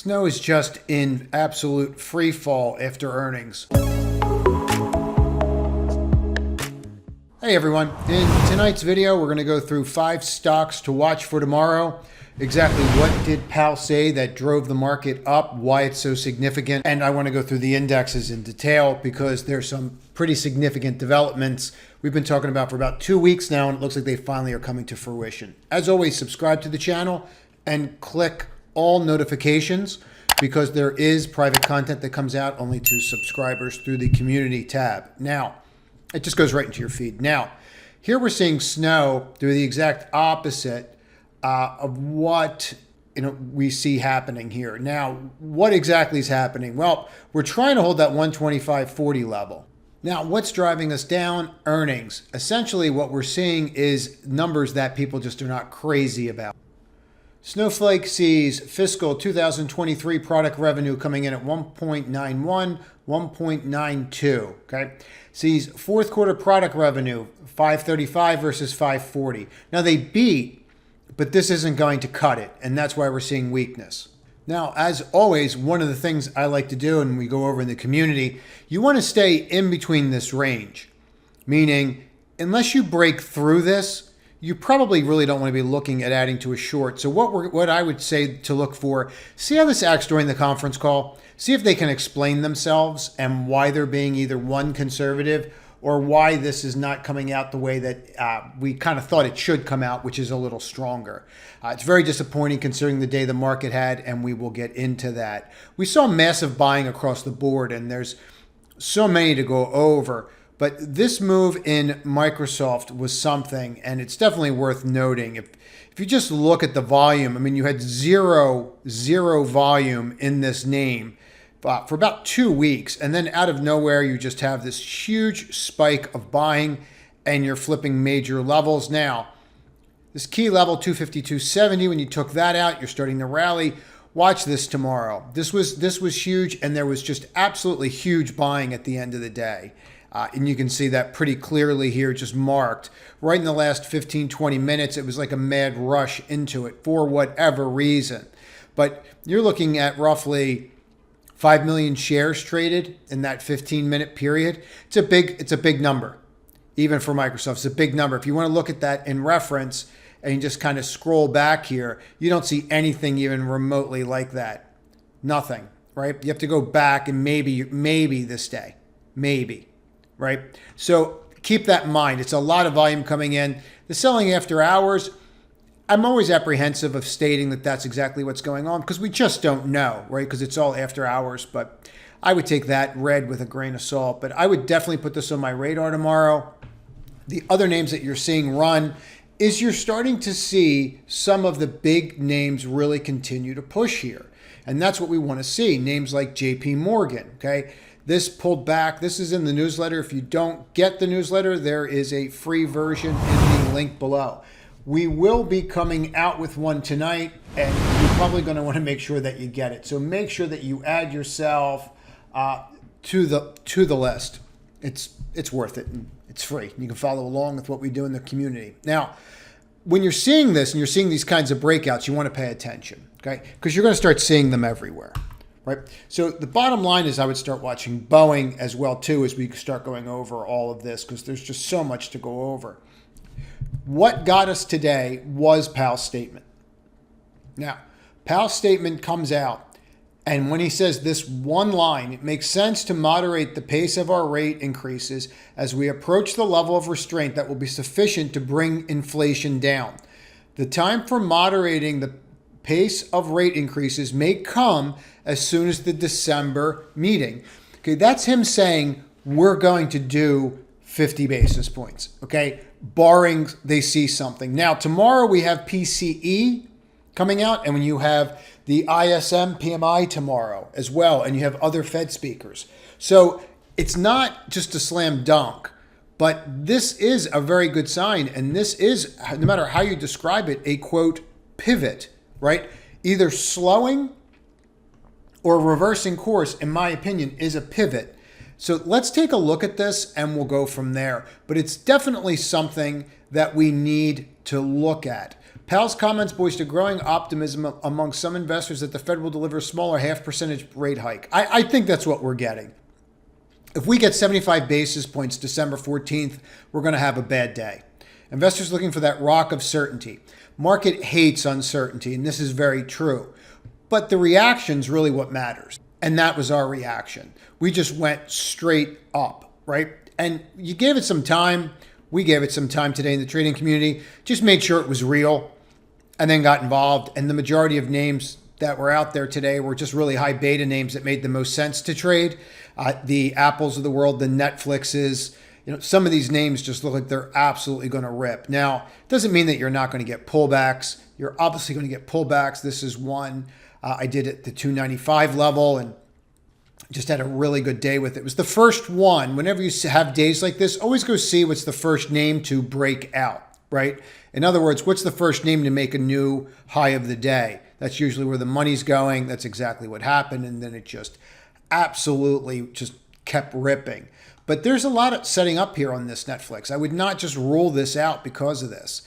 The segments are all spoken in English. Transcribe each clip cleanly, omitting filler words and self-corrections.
Snow is just in absolute free fall after earnings. Hey everyone, in tonight's video we're going to go through 5 stocks to watch for tomorrow. Exactly what did Powell say that drove the market up, why it's so significant, and I want to go through the indexes in detail because there's some pretty significant developments we've been talking about for about 2 weeks now, and it looks like they finally are coming to fruition. As always, subscribe to the channel and click all notifications because there is private content that comes out only to subscribers through the community tab. Now, it just goes right into your feed. Now, here we're seeing snow do the exact opposite of what we see happening here. Now, what exactly is happening? Well, we're trying to hold that 125.40 level. Now, what's driving us down? Earnings. Essentially, what we're seeing is numbers that people just are not crazy about. Snowflake sees fiscal 2023 product revenue coming in at 1.91, 1.92, okay? Sees fourth quarter product revenue 535 versus 540. Now they beat, but this isn't going to cut it, and that's why we're seeing weakness. Now, as always, one of the things I like to do, and we go over in the community, you want to stay in between this range, meaning unless you break through this, you probably really don't want to be looking at adding to a short. So what I would say to look for, see how this acts during the conference call. See if they can explain themselves and why they're being either one, conservative, or why this is not coming out the way that we kind of thought it should come out, which is a little stronger. It's very disappointing considering the day the market had, and we will get into that. We saw massive buying across the board, and there's so many to go over. But this move in Microsoft was something, and it's definitely worth noting. If you just look at the volume, I mean, you had zero volume in this name for about 2 weeks. And then out of nowhere, you just have this huge spike of buying, and you're flipping major levels. Now, this key level, 252.70, when you took that out, you're starting to rally. Watch this tomorrow. This was huge, and there was just absolutely huge buying at the end of the day. And you can see that pretty clearly here, just marked. Right in the last 15, 20 minutes, it was like a mad rush into it for whatever reason. But you're looking at roughly 5 million shares traded in that 15-minute period. It's a big number, even for Microsoft. It's a big number. If you want to look at that in reference and you just kind of scroll back here, you don't see anything even remotely like that. Nothing, right? You have to go back and maybe this day, maybe. Right? So keep that in mind. It's a lot of volume coming in. The selling after hours, I'm always apprehensive of stating that that's exactly what's going on because we just don't know, right? Because it's all after hours. But I would take that red with a grain of salt. But I would definitely put this on my radar tomorrow. The other names that you're seeing run is you're starting to see some of the big names really continue to push here. And that's what we want to see. Names like JP Morgan, okay? This pulled back. This is in the newsletter. If you don't get the newsletter, there is a free version in the link below. We will be coming out with one tonight, and you're probably going to want to make sure that you get it. So make sure that you add yourself to the list. It's worth it, and it's free. You can follow along with what we do in the community. Now, when you're seeing this and you're seeing these kinds of breakouts, you want to pay attention, okay? Because you're going to start seeing them everywhere. Right. So the bottom line is I would start watching Boeing as well, too, as we start going over all of this because there's just so much to go over. What got us today was Powell's statement. Now, Powell's statement comes out, and when he says this one line, it makes sense to moderate the pace of our rate increases as we approach the level of restraint that will be sufficient to bring inflation down. The time for moderating the pace of rate increases may come as soon as the December meeting. Okay, that's him saying we're going to do 50 basis points, okay, barring they see something. Now, tomorrow we have PCE coming out, and when you have the ISM PMI tomorrow as well, and you have other Fed speakers. So it's not just a slam dunk, but this is a very good sign, and this is, no matter how you describe it, a quote pivot, right? Either slowing or reversing course, in my opinion, is a pivot. So let's take a look at this and we'll go from there. But it's definitely something that we need to look at. Powell's comments voiced a growing optimism among some investors that the Fed will deliver a smaller half percentage rate hike. I think that's what we're getting. If we get 75 basis points December 14th, we're going to have a bad day. Investors looking for that rock of certainty. Market hates uncertainty, and this is very true. But the reaction's really what matters. And that was our reaction. We just went straight up, right? And you gave it some time. We gave it some time today in the trading community. Just made sure it was real and then got involved. And the majority of names that were out there today were just really high beta names that made the most sense to trade. The Apples of the world, the Netflixes, some of these names just look like they're absolutely going to rip. Now, it doesn't mean that you're not going to get pullbacks. You're obviously going to get pullbacks. This is one I did at the 295 level and just had a really good day with it. It was the first one. Whenever you have days like this, always go see what's the first name to break out, right? In other words, what's the first name to make a new high of the day? That's usually where the money's going. That's exactly what happened. And then it just absolutely just kept ripping. But there's a lot of setting up here on this Netflix. I would not just rule this out because of this.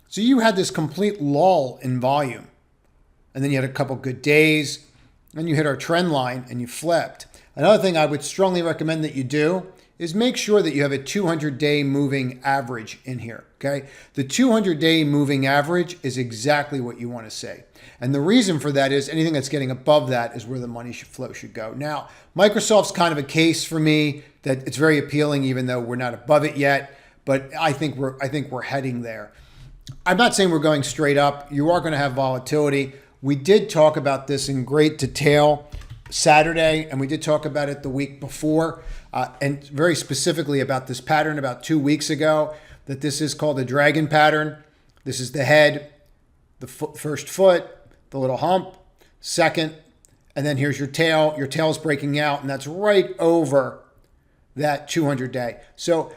So you had this complete lull in volume. And then you had a couple good days. Then you hit our trend line and you flipped. Another thing I would strongly recommend that you do is make sure that you have a 200-day moving average in here, okay? The 200-day moving average is exactly what you want to see. And the reason for that is anything that's getting above that is where the money flow should go. Now, Microsoft's kind of a case for me that it's very appealing even though we're not above it yet, but I think we're heading there. I'm not saying we're going straight up. You are going to have volatility. We did talk about this in great detail Saturday, and we did talk about it the week before, and very specifically about this pattern about 2 weeks ago, that this is called a dragon pattern. This is the head, the first foot, the little hump, second, and then here's your tail. Your tail's breaking out, and that's right over that 200-day. So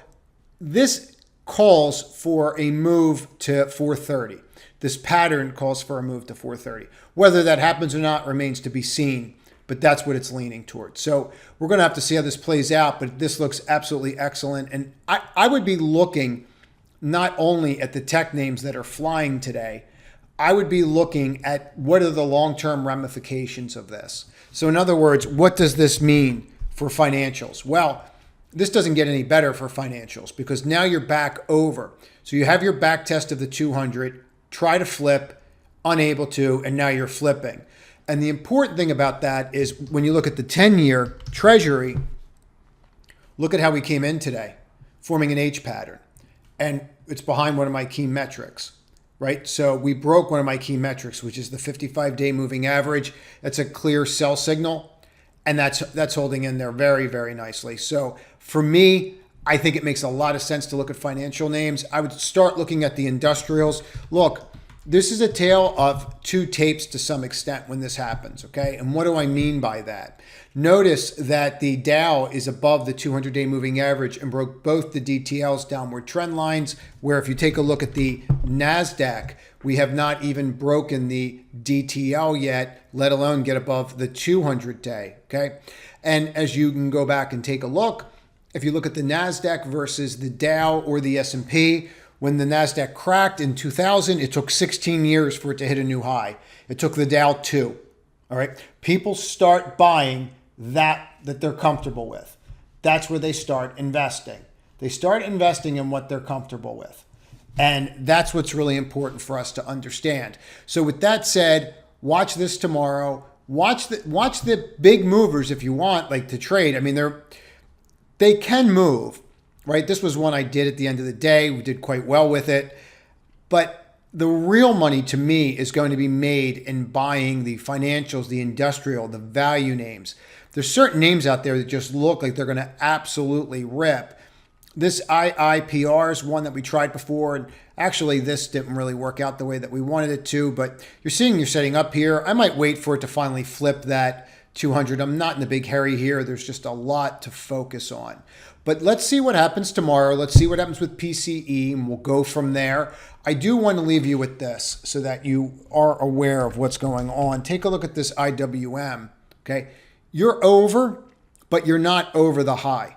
this calls for a move to 430. This pattern calls for a move to 430. Whether that happens or not remains to be seen, but that's what it's leaning towards. So we're going to have to see how this plays out, but this looks absolutely excellent. And I would be looking not only at the tech names that are flying today, I would be looking at what are the long-term ramifications of this. So in other words, what does this mean for financials? Well, this doesn't get any better for financials because now you're back over. So you have your back test of the 200, try to flip, unable to, and now you're flipping. And the important thing about that is when you look at the 10-year Treasury, look at how we came in today, forming an H pattern. And it's behind one of my key metrics, right? So we broke one of my key metrics, which is the 55-day moving average. That's a clear sell signal. And that's holding in there very, very nicely. So for me, I think it makes a lot of sense to look at financial names. I would start looking at the industrials. Look, this is a tale of two tapes to some extent when this happens, okay? And what do I mean by that? Notice that the Dow is above the 200-day moving average and broke both the DTL's downward trend lines, where if you take a look at the NASDAQ, we have not even broken the DTL yet, let alone get above the 200-day, okay? And as you can go back and take a look, if you look at the NASDAQ versus the Dow or the S&P, when the NASDAQ cracked in 2000, it took 16 years for it to hit a new high. It took the Dow 2, all right? People start buying that they're comfortable with. That's where they start investing. They start investing in what they're comfortable with. And that's what's really important for us to understand. So with that said, watch this tomorrow. Watch the big movers if you want, like to trade. I mean, they can move, right? This was one I did at the end of the day. We did quite well with it. But the real money to me is going to be made in buying the financials, the industrial, the value names. There's certain names out there that just look like they're going to absolutely rip. This IIPR is one that we tried before, and actually this didn't really work out the way that we wanted it to, but you're setting up here. I might wait for it to finally flip that 200. I'm not in a big hurry here. There's just a lot to focus on. But let's see what happens tomorrow. Let's see what happens with PCE, and we'll go from there. I do want to leave you with this so that you are aware of what's going on. Take a look at this IWM, okay? You're over, but you're not over the high.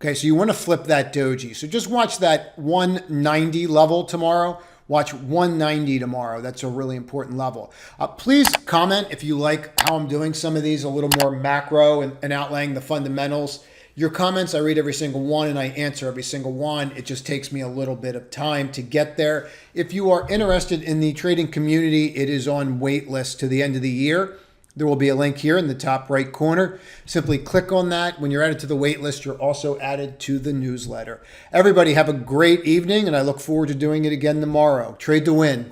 Okay, so you want to flip that doji. So just watch that 190 level tomorrow. Watch 190 tomorrow. That's a really important level. Please comment if you like how I'm doing some of these a little more macro and outlaying the fundamentals. Your comments, I read every single one and I answer every single one. It just takes me a little bit of time to get there. If you are interested in the trading community, it is on wait list to the end of the year. There will be a link here in the top right corner. Simply click on that. When you're added to the wait list, you're also added to the newsletter. Everybody have a great evening, and I look forward to doing it again tomorrow. Trade to win.